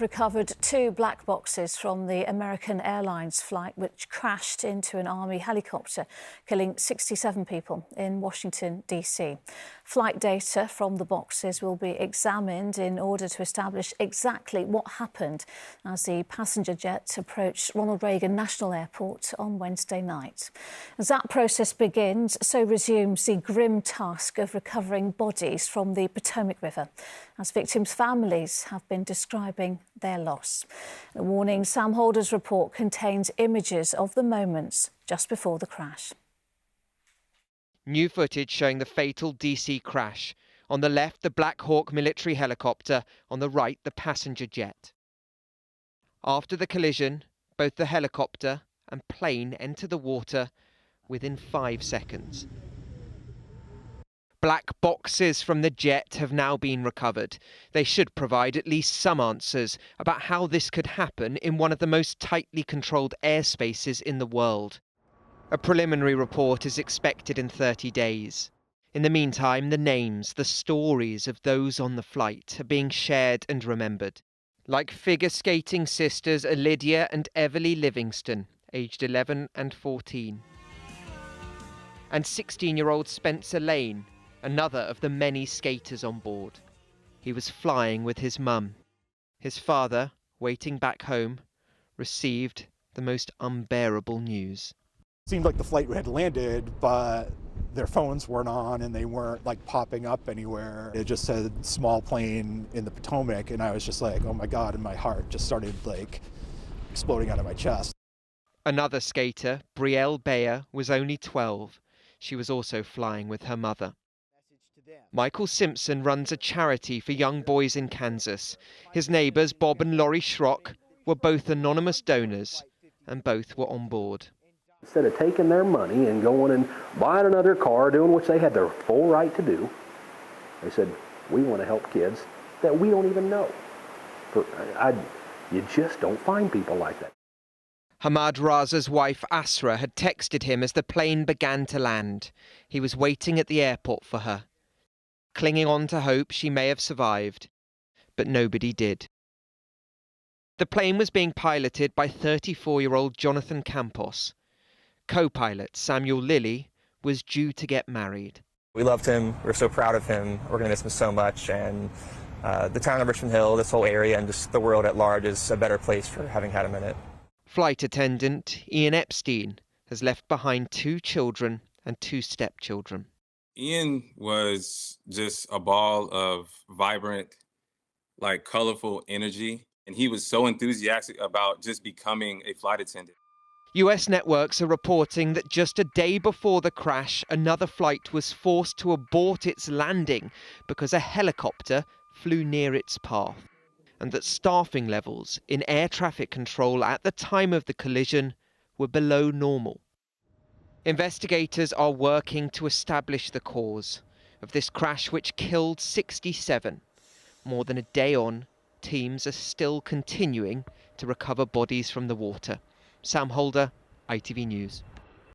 Recovered two black boxes from the American Airlines flight which crashed into an Army helicopter, killing 67 people in Washington, D.C. Flight data from the boxes will be examined in order to establish exactly what happened as the passenger jet approached Ronald Reagan National Airport on Wednesday night. As that process begins, so resumes the grim task of recovering bodies from the Potomac River, as victims' families have been describing their loss. The warning Sam Holder's report contains images of the moments just before the crash. New footage showing the fatal DC crash. On the left, the Black Hawk military helicopter. On the right, the passenger jet. After the collision, both the helicopter and plane enter the water within 5 seconds. Black boxes from the jet have now been recovered. They should provide at least some answers about how this could happen in one of the most tightly controlled airspaces in the world. A preliminary report is expected in 30 days. In the meantime, the names, the stories of those on the flight are being shared and remembered. Like figure skating sisters Lydia and Everly Livingston, aged 11 and 14. And 16-year-old Spencer Lane, another of the many skaters on board. He was flying with his mum. His father, waiting back home, received the most unbearable news. It seemed like the flight had landed, but their phones weren't on and they weren't like popping up anywhere. It just said small plane in the Potomac, and I was just like, oh my God, and my heart just started like exploding out of my chest. Another skater, Brielle Bayer, was only 12. She was also flying with her mother. Michael Simpson runs a charity for young boys in Kansas. His neighbours, Bob and Laurie Schrock, were both anonymous donors, and both were on board. Instead of taking their money and going and buying another car, doing what they had their full right to do, they said, we want to help kids that we don't even know. You just don't find people like that. Hamad Raza's wife Asra had texted him as the plane began to land. He was waiting at the airport for her, clinging on to hope she may have survived, but nobody did. The plane was being piloted by 34-year-old Jonathan Campos. Co-pilot Samuel Lilly was due to get married. We loved him, we were so proud of him, we're going to miss him so much, and the town of Richmond Hill, this whole area, and just the world at large is a better place for having had him in it. Flight attendant Ian Epstein has left behind 2 children and 2 stepchildren. Ian was just a ball of vibrant, colorful energy, and he was so enthusiastic about just becoming a flight attendant. US networks are reporting that just a day before the crash, another flight was forced to abort its landing because a helicopter flew near its path, and that staffing levels in air traffic control at the time of the collision were below normal. Investigators are working to establish the cause of this crash which killed 67. More than a day on, teams are still continuing to recover bodies from the water. Sam Holder, ITV News.